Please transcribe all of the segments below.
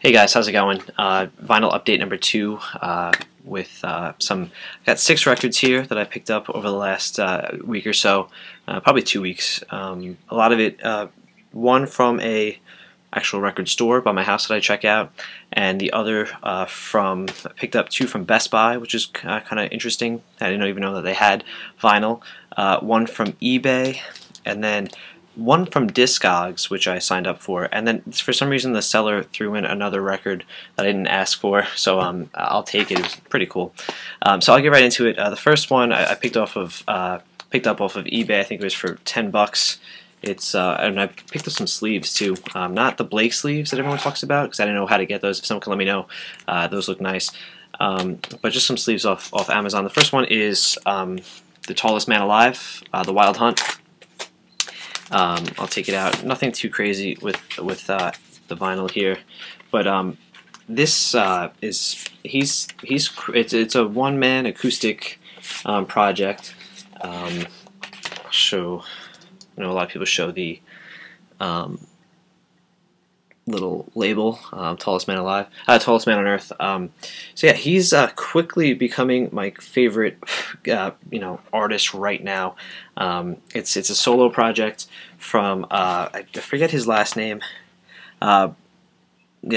Hey guys, how's it going? Vinyl update number 2 with some. I got 6 records here that I picked up over the last week or so, probably 2 weeks. A lot of it, one from a actual record store by my house that I check out, and the other from I picked up 2 from Best Buy, which is kind of interesting. I didn't even know that they had vinyl. One from eBay, and then one from Discogs, which I signed up for, and then for some reason the seller threw in another record that I didn't ask for, so I'll take it. It was pretty cool. So I'll get right into it. The first one I picked up off of eBay. I think it was for $10. It's and I picked up some sleeves too. Not the Blake sleeves that everyone talks about, because I didn't know how to get those. If someone can let me know, those look nice. But just some sleeves off Amazon. The first one is The Tallest Man Alive, The Wild Hunt. I'll take it out. Nothing too crazy with the vinyl here, but this it's a one-man acoustic project. I'll show. I know a lot of people show the little label, Tallest Man Alive, Tallest Man on Earth. So yeah, he's quickly becoming my favorite, artist right now. It's a solo project from I forget his last name. Yeah,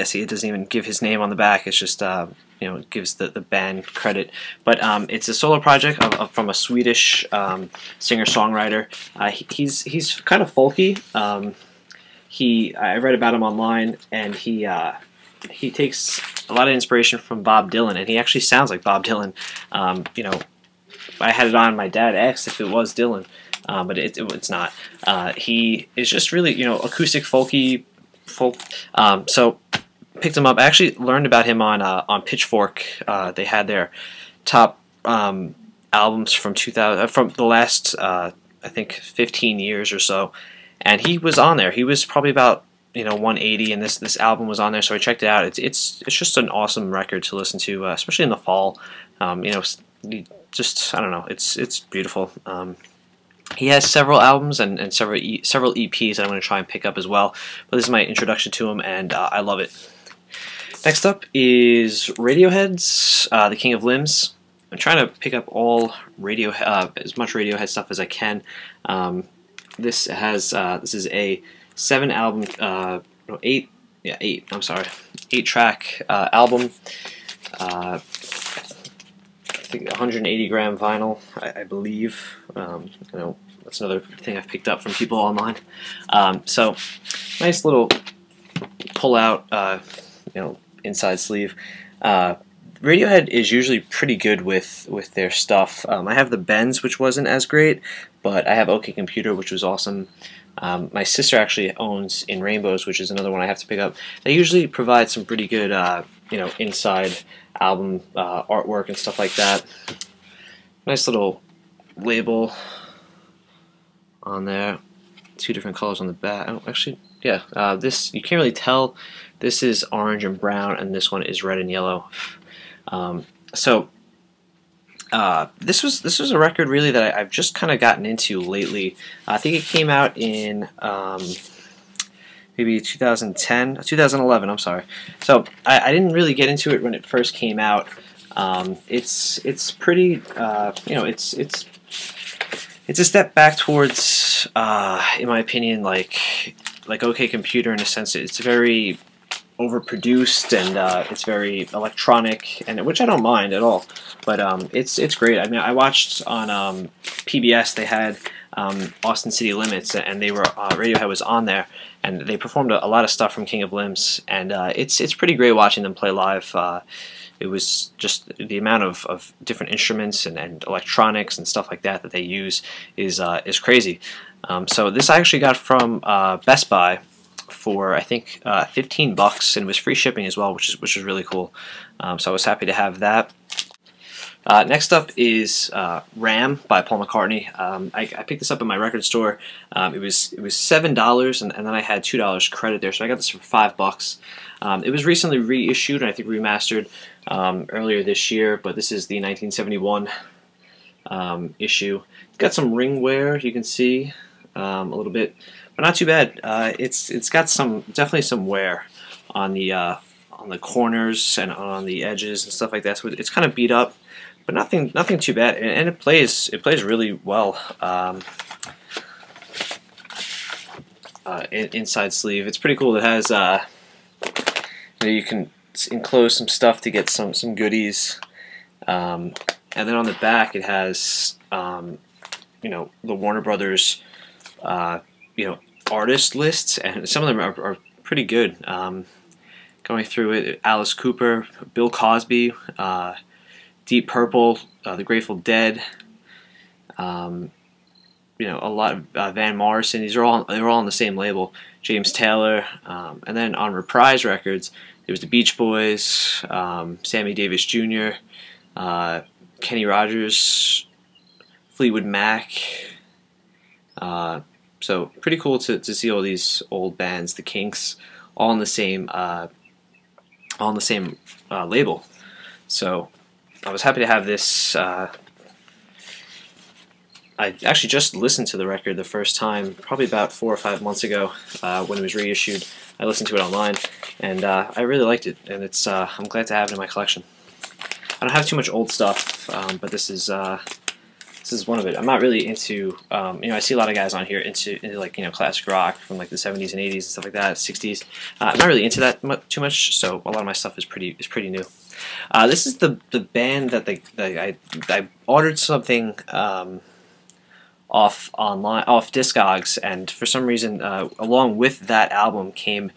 see, it doesn't even give his name on the back. It's just it gives the band credit. But it's a solo project from a Swedish singer-songwriter. He's kind of folky. I read about him online, and he takes a lot of inspiration from Bob Dylan, and he actually sounds like Bob Dylan. I had it on. My dad asked if it was Dylan, but it's not. He is just really acoustic folky folk. So picked him up. I actually learned about him on Pitchfork. They had their top albums from the last I think 15 years or so. And he was on there. He was probably about 180, and this album was on there, so I checked it out. It's just an awesome record to listen to, especially in the fall. Just I don't know. It's beautiful. He has several albums and several EPs that I'm going to try and pick up as well. But this is my introduction to him, and I love it. Next up is Radiohead's The King of Limbs. I'm trying to pick up all as much Radiohead stuff as I can. This is a 8-track album. I think 180-gram vinyl, I believe. That's another thing I've picked up from people online. So nice little pull-out, inside sleeve. Radiohead is usually pretty good with their stuff. I have the Benz, which wasn't as great, but I have OK Computer, which was awesome. My sister actually owns In Rainbows, which is another one I have to pick up. They usually provide some pretty good, inside album artwork and stuff like that. Nice little label on there. 2 different colors on the back. Oh, actually, yeah. This you can't really tell. This is orange and brown, and this one is red and yellow. This was a record really that I've just kind of gotten into lately. I think it came out in maybe 2011. I'm sorry. So I didn't really get into it when it first came out. It's pretty it's a step back towards in my opinion like OK Computer, in a sense. It's very overproduced, and it's very electronic, and which I don't mind at all. But it's great. I mean, I watched on PBS. They had Austin City Limits, and they were Radiohead was on there, and they performed a lot of stuff from King of Limbs, and it's pretty great watching them play live. It was just the amount of different instruments and electronics and stuff like that they use is crazy. So this I actually got from Best Buy for I think $15, and it was free shipping as well, which is really cool. So I was happy to have that. Next up is Ram by Paul McCartney. I picked this up at my record store. It was $7, and then I had $2 credit there, so I got this for $5. It was recently reissued and I think remastered earlier this year, but this is the 1971 issue. It's got some ring wear, you can see a little bit, but not too bad. It's got definitely some wear on the on the corners and on the edges and stuff like that. So it's kind of beat up, but nothing too bad, and it plays really well. Inside sleeve, it's pretty cool. It has you can enclose some stuff to get some goodies, and then on the back it has the Warner Brothers artist lists, and some of them are pretty good. Going through it, Alice Cooper, Bill Cosby, Deep Purple, the Grateful Dead, a lot of Van Morrison. They were all on the same label. James Taylor, and then on Reprise Records, there was the Beach Boys, Sammy Davis Jr., Kenny Rogers, Fleetwood Mac. So pretty cool to see all these old bands, the Kinks, all on the same label. So I was happy to have this. I actually just listened to the record the first time, probably about 4 or 5 months ago when it was reissued. I listened to it online, and I really liked it, and it's I'm glad to have it in my collection. I don't have too much old stuff, but this is one of it. I'm not really into I see a lot of guys on here into like classic rock from like the 70s and 80s and stuff like that, 60s. I'm not really into that too much, so a lot of my stuff is pretty new. This is the band that I ordered something off Discogs, and for some reason along with that album came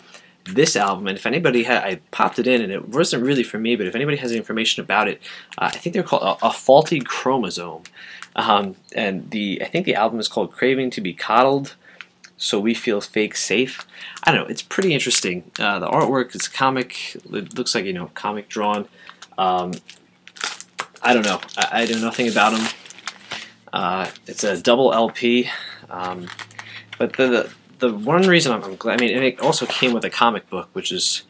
this album, and if anybody I popped it in, and it wasn't really for me, but if anybody has any information about it, I think they're called a Faulty Chromosome, and I think the album is called Craving to Be Coddled, So We Feel Fake Safe. I don't know, it's pretty interesting. The artwork is comic, it looks like comic drawn. I don't know, I know nothing about them. It's a double LP, but the one reason I'm glad, and it also came with a comic book, which is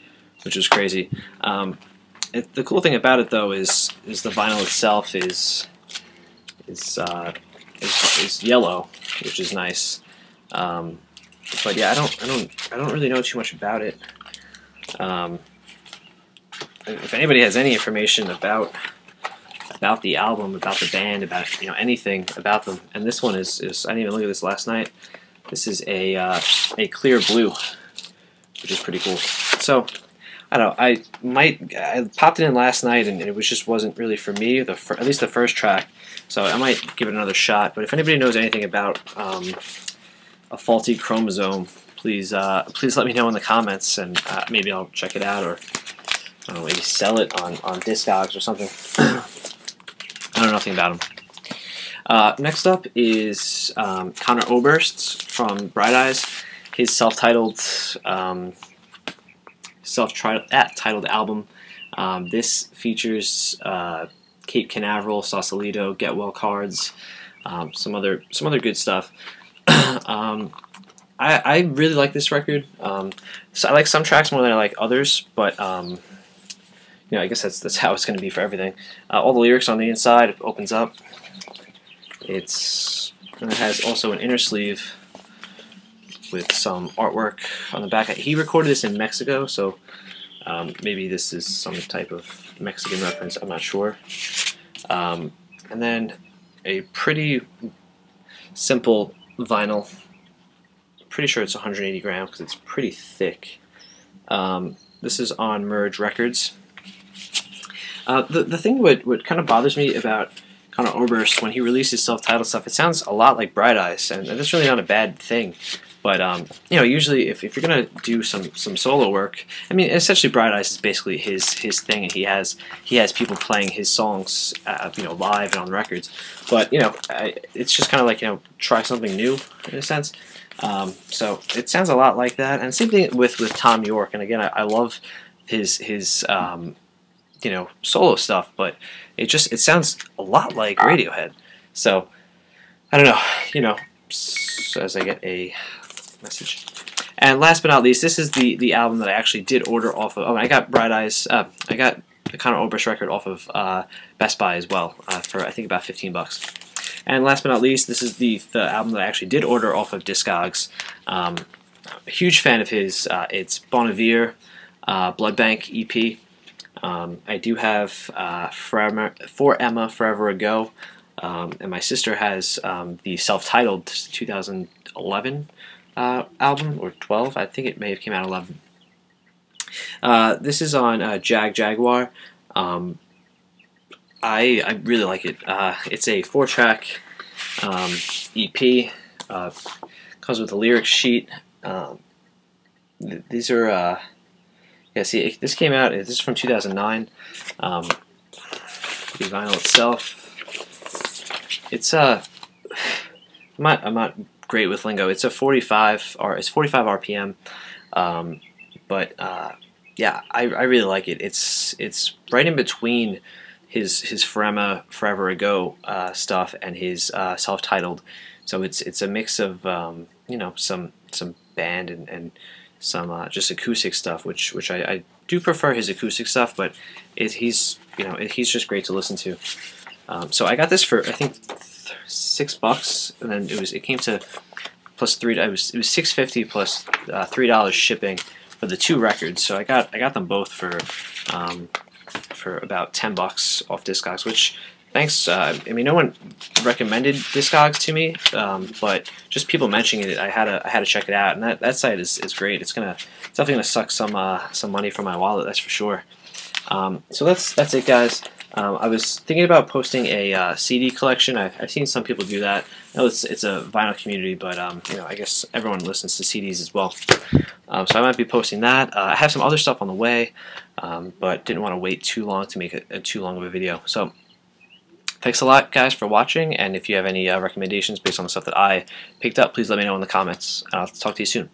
crazy. The cool thing about it though is the vinyl itself is yellow, which is nice. But yeah, I don't really know too much about it. If anybody has any information about the album, about the band, about anything about them, and this one is I didn't even look at this last night. This is a clear blue, which is pretty cool. So I don't know. I popped it in last night, and it wasn't really for me. At least the first track. So I might give it another shot. But if anybody knows anything about a Faulty Chromosome, please let me know in the comments, and maybe I'll check it out, or I don't know, maybe sell it on Discogs or something. I don't know nothing about them. Next up is Conor Oberst from Bright Eyes. His self-titled album. This features Cape Canaveral, Sausalito, Get Well cards, some other good stuff. I really like this record. So I like some tracks more than I like others, but I guess that's how it's going to be for everything. All the lyrics on the inside, it opens up. It has also an inner sleeve with some artwork on the back. He recorded this in Mexico, so maybe this is some type of Mexican reference. I'm not sure. And then a pretty simple vinyl. Pretty sure it's 180 grams because it's pretty thick. This is on Merge Records. The thing what kind of bothers me about Conor Oberst when he releases self-titled stuff, it sounds a lot like Bright Eyes, and that's really not a bad thing. But usually if you're gonna do some solo work, essentially Bright Eyes is basically his thing, and he has people playing his songs live and on records. But it's just kind of like try something new in a sense. So it sounds a lot like that, and same thing with Tom York. And again, I love his solo stuff, but it sounds a lot like Radiohead. So I don't know, so as I get a message. And last but not least, this is the album that I actually did order off of. I got Bright Eyes. I got the Conor Oberst record off of Best Buy as well for I think about $15. And last but not least, this is the album that I actually did order off of Discogs. A huge fan of his. It's Bon Iver. Blood Bank EP. I do have For Emma Forever Ago, and my sister has the self-titled 2011 album, or 12. I think it may have came out 11. This is on Jaguar. I really like it. It's a 4-track EP. Comes with a lyric sheet. These are yeah. See, this came out. This is from 2009. The vinyl itself. It's I'm not great with lingo. It's a 45 or it's 45 RPM. But yeah, I really like it. It's right in between his Forever Ago stuff and his self-titled. So it's a mix of you know, some band and some just acoustic stuff, which I do prefer his acoustic stuff, but he's just great to listen to. So I got this for I think $6, and then it came to plus it was $6.50 plus $3 shipping for the 2 records. So I got them both for about $10 off Discogs, which thanks. I mean, no one recommended Discogs to me, but just people mentioning it, I had to check it out, and that site is great. It's definitely gonna suck some money from my wallet, that's for sure. So that's it, guys. I was thinking about posting a CD collection. I've seen some people do that. I know it's a vinyl community, but you know, I guess everyone listens to CDs as well. So I might be posting that. I have some other stuff on the way, but didn't want to wait too long to make too long of a video. So thanks a lot, guys, for watching. And if you have any recommendations based on the stuff that I picked up, please let me know in the comments. I'll talk to you soon.